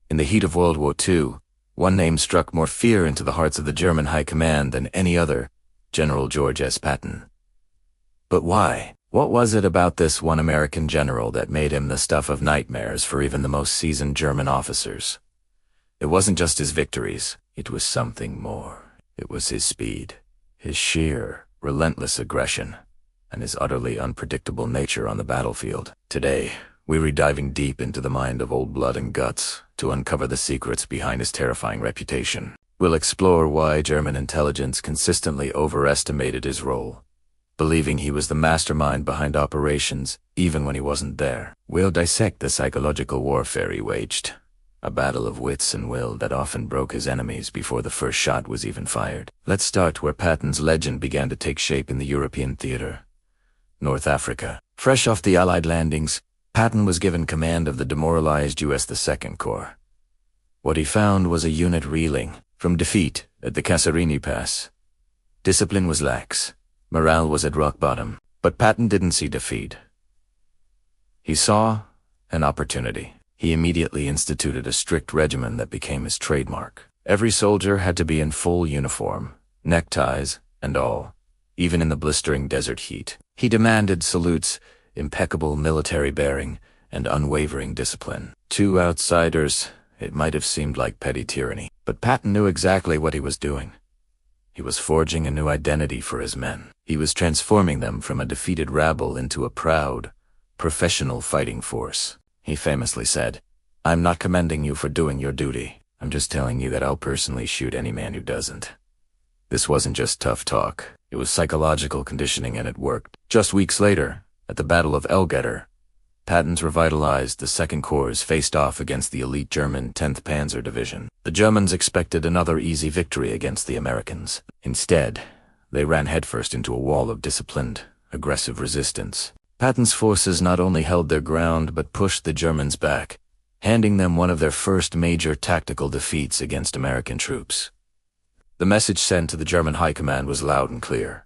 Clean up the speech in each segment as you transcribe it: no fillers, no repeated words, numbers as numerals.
In the heat of World War II, one name struck more fear into the hearts of the German High Command than any other: General George S. Patton. But why? What was it about this one American general that made him the stuff of nightmares for even the most seasoned German officers? It wasn't just his victories, it was something more. It was his speed, his sheer, relentless aggression, and his utterly unpredictable nature on the battlefield. Today, we're diving deep into the mind of Old Blood and Guts to uncover the secrets behind his terrifying reputation. We'll explore why German intelligence consistently overestimated his role, believing he was the mastermind behind operations even when he wasn't there. We'll dissect the psychological warfare he waged, a battle of wits and will that often broke his enemies before the first shot was even fired. Let's start where Patton's legend began to take shape in the European theater: North Africa. Fresh off the Allied landings, Patton was given command of the demoralized U.S. Second Corps. What he found was a unit reeling from defeat at the Casarini Pass. Discipline was lax, morale was at rock bottom, but Patton didn't see defeat. He saw an opportunity. He immediately instituted a strict regimen that became his trademark. Every soldier had to be in full uniform, neckties and all, even in the blistering desert heat. He demanded salutes, impeccable military bearing, and unwavering discipline. To outsiders, it might have seemed like petty tyranny, but Patton knew exactly what he was doing. He was forging a new identity for his men. He was transforming them from a defeated rabble into a proud, professional fighting force. He famously said, "I'm not commending you for doing your duty. I'm just telling you that I'll personally shoot any man who doesn't." This wasn't just tough talk. It was psychological conditioning, and it worked. Just weeks later, at the Battle of Elgeter, Patton's revitalized the Second Corps faced off against the elite German 10th Panzer Division. The Germans expected another easy victory against the Americans. Instead, they ran headfirst into a wall of disciplined, aggressive resistance. Patton's forces not only held their ground but pushed the Germans back, handing them one of their first major tactical defeats against American troops. The message sent to the German High Command was loud and clear.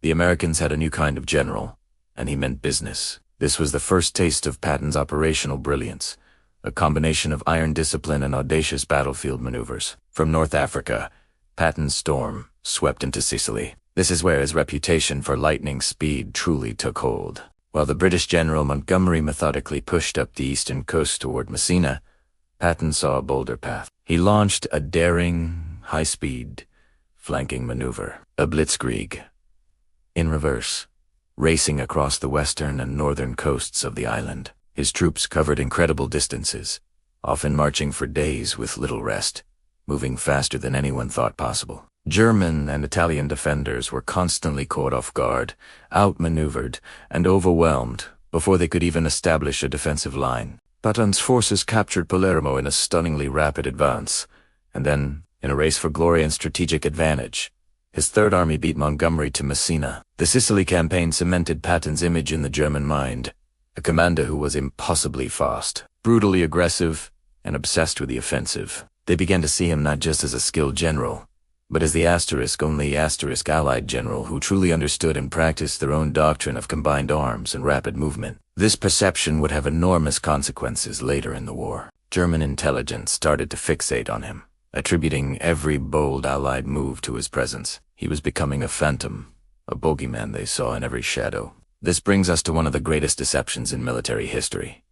The Americans had a new kind of general, and he meant business. This was the first taste of Patton's operational brilliance, a combination of iron discipline and audacious battlefield maneuvers. From North Africa, Patton's storm swept into Sicily. This is where his reputation for lightning speed truly took hold. While the British General Montgomery methodically pushed up the eastern coast toward Messina, Patton saw a bolder path. He launched a daring, high-speed, flanking maneuver, a blitzkrieg, in reverse, racing across the western and northern coasts of the island. His troops covered incredible distances, often marching for days with little rest, moving faster than anyone thought possible. German and Italian defenders were constantly caught off guard, outmaneuvered, and overwhelmed before they could even establish a defensive line. Patton's forces captured Palermo in a stunningly rapid advance, and then, in a race for glory and strategic advantage, his Third Army beat Montgomery to Messina. The Sicily campaign cemented Patton's image in the German mind, a commander who was impossibly fast, brutally aggressive, and obsessed with the offensive. They began to see him not just as a skilled general, but as the only Allied general who truly understood and practiced their own doctrine of combined arms and rapid movement. This perception would have enormous consequences later in the war. German intelligence started to fixate on him, attributing every bold Allied move to his presence. He was becoming a phantom, a bogeyman they saw in every shadow. This brings us to one of the greatest deceptions in military history: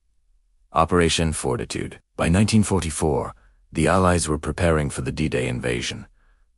Operation Fortitude. By 1944, the Allies were preparing for the D-Day invasion,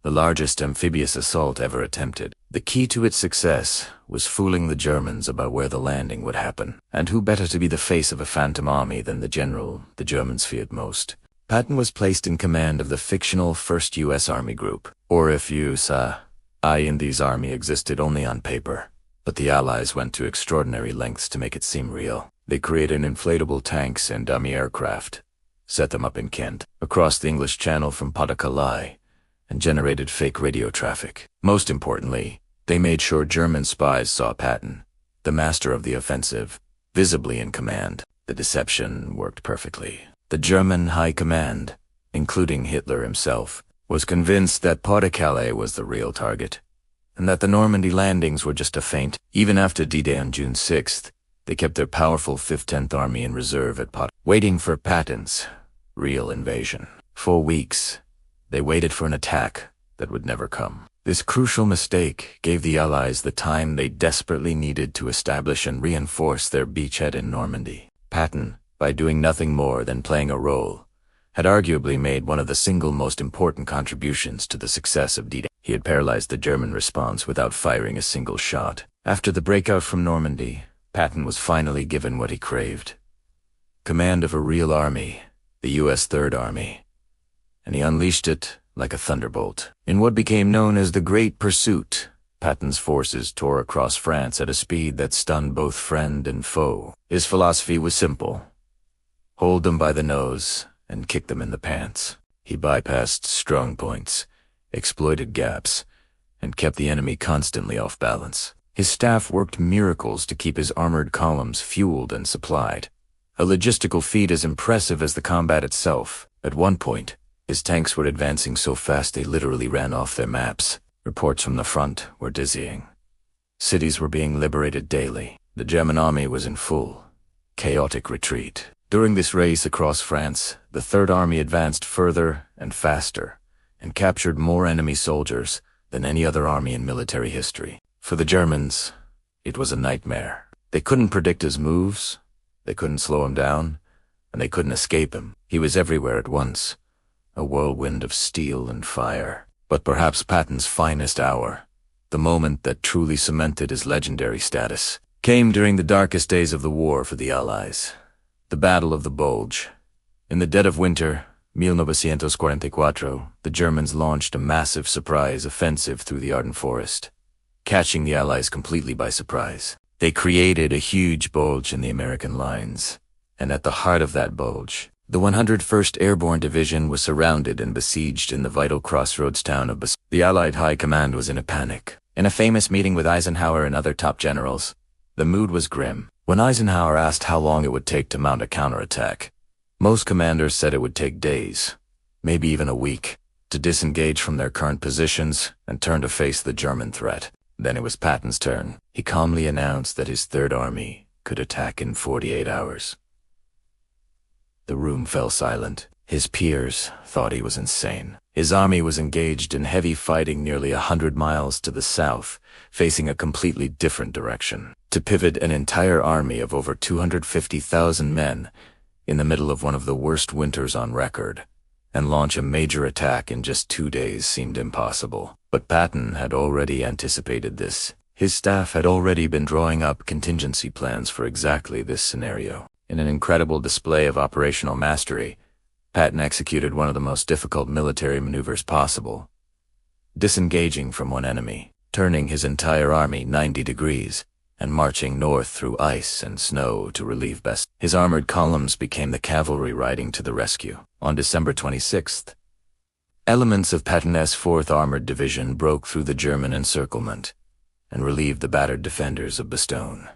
the largest amphibious assault ever attempted. The key to its success was fooling the Germans about where the landing would happen, and who better to be the face of a phantom army than the general the Germans feared most. Patton was placed in command of the fictional 1st U.S. Army Group, or if you saw, in these army existed only on paper, but the Allies went to extraordinary lengths to make it seem real. They created inflatable tanks and dummy aircraft, set them up in Kent, across the English Channel from Pas-de-Calais, and generated fake radio traffic. Most importantly, they made sure German spies saw Patton, the master of the offensive, visibly in command. The deception worked perfectly. The German High Command, including Hitler himself, was convinced that Pas-de-Calais was the real target, and that the Normandy landings were just a feint. Even after D-Day on June 6th, they kept their powerful 5th 10th Army in reserve at Patton, waiting for Patton's real invasion. For weeks, they waited for an attack that would never come. This crucial mistake gave the Allies the time they desperately needed to establish and reinforce their beachhead in Normandy. Patton, by doing nothing more than playing a role, had arguably made one of the single most important contributions to the success of D-Day. He had paralyzed the German response without firing a single shot. After the breakout from Normandy, Patton was finally given what he craved: command of a real army, the U.S. Third Army, and he unleashed it like a thunderbolt. In what became known as the Great Pursuit, Patton's forces tore across France at a speed that stunned both friend and foe. His philosophy was simple: hold them by the nose and kick them in the pants. He bypassed strong points, exploited gaps, and kept the enemy constantly off balance. His staff worked miracles to keep his armored columns fueled and supplied, a logistical feat as impressive as the combat itself. At one point, his tanks were advancing so fast they literally ran off their maps. Reports from the front were dizzying. Cities were being liberated daily. The German army was in full, chaotic retreat. During this race across France, the Third Army advanced further and faster, and captured more enemy soldiers than any other army in military history. For the Germans, it was a nightmare. They couldn't predict his moves, they couldn't slow him down, and they couldn't escape him. He was everywhere at once, a whirlwind of steel and fire. But perhaps Patton's finest hour, the moment that truly cemented his legendary status, came during the darkest days of the war for the Allies. The Battle of the Bulge. In the dead of winter, 1944, the Germans launched a massive surprise offensive through the Ardennes forest, catching the Allies completely by surprise. They created a huge bulge in the American lines, and at the heart of that bulge, the 101st Airborne Division was surrounded and besieged in the vital crossroads town of Bastogne. The Allied High Command was in a panic. In a famous meeting with Eisenhower and other top generals, the mood was grim. When Eisenhower asked how long it would take to mount a counterattack, most commanders said it would take days, maybe even a week, to disengage from their current positions and turn to face the German threat. Then it was Patton's turn. He calmly announced that his Third Army could attack in 48 hours. The room fell silent. His peers thought he was insane. His army was engaged in heavy fighting nearly 100 miles to the south, facing a completely different direction. To pivot an entire army of over 250,000 men in the middle of one of the worst winters on record, and launch a major attack in just 2 days seemed impossible. But Patton had already anticipated this. His staff had already been drawing up contingency plans for exactly this scenario. In an incredible display of operational mastery, Patton executed one of the most difficult military maneuvers possible: disengaging from one enemy, turning his entire army 90 degrees, and marching north through ice and snow to relieve Bastogne. His armored columns became the cavalry riding to the rescue. On December 26th, elements of Patton's 4th Armored Division broke through the German encirclement and relieved the battered defenders of Bastogne.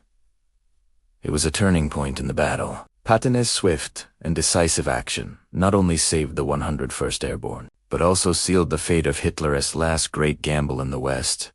It was a turning point in the battle. Patton's swift and decisive action not only saved the 101st Airborne, but also sealed the fate of Hitler's last great gamble in the West.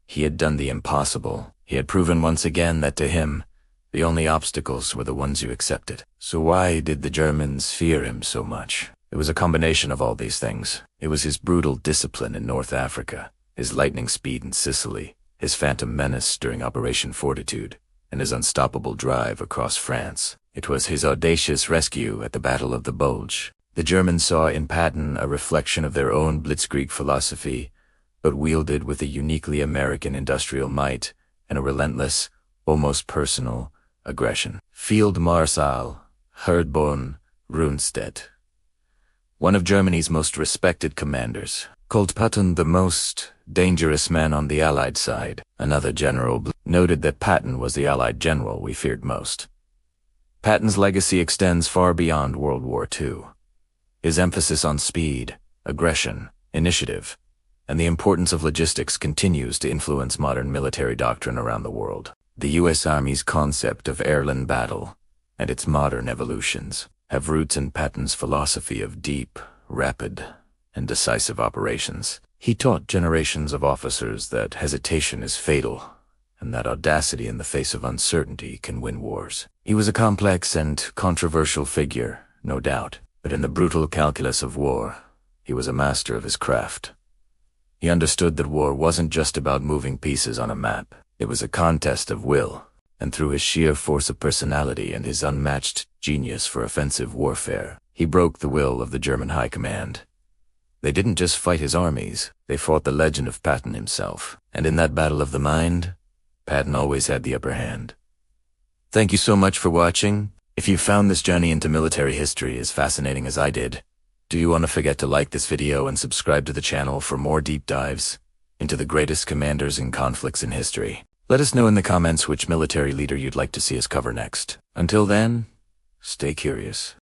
He had done the impossible. He had proven once again that to him, the only obstacles were the ones you accepted. So why did the Germans fear him so much? It was a combination of all these things. It was his brutal discipline in North Africa, his lightning speed in Sicily, his phantom menace during Operation Fortitude, and his unstoppable drive across France. It was his audacious rescue at the Battle of the Bulge. The Germans saw in Patton a reflection of their own blitzkrieg philosophy, but wielded with a uniquely American industrial might and a relentless, almost personal, aggression. Field Marshal Herdborn Rundstedt, one of Germany's most respected commanders, called Patton the most dangerous man on the Allied side. Another general noted that Patton was the Allied general we feared most. Patton's legacy extends far beyond World War II. His emphasis on speed, aggression, initiative, and the importance of logistics continues to influence modern military doctrine around the world. The U.S. Army's concept of airland battle and its modern evolutions have roots in Patton's philosophy of deep, rapid, and decisive operations. He taught generations of officers that hesitation is fatal, and that audacity in the face of uncertainty can win wars. He was a complex and controversial figure, no doubt, But in the brutal calculus of war, he was a master of his craft. He understood that war wasn't just about moving pieces on a map. It was a contest of will, and through his sheer force of personality and his unmatched genius for offensive warfare, he broke the will of the German High Command. They didn't just fight his armies, they fought the legend of Patton himself. And in that battle of the mind, Patton always had the upper hand. Thank you so much for watching. If you found this journey into military history as fascinating as I did, do you want to forget to like this video and subscribe to the channel for more deep dives into the greatest commanders and conflicts in history? Let us know in the comments which military leader you'd like to see us cover next. Until then, stay curious.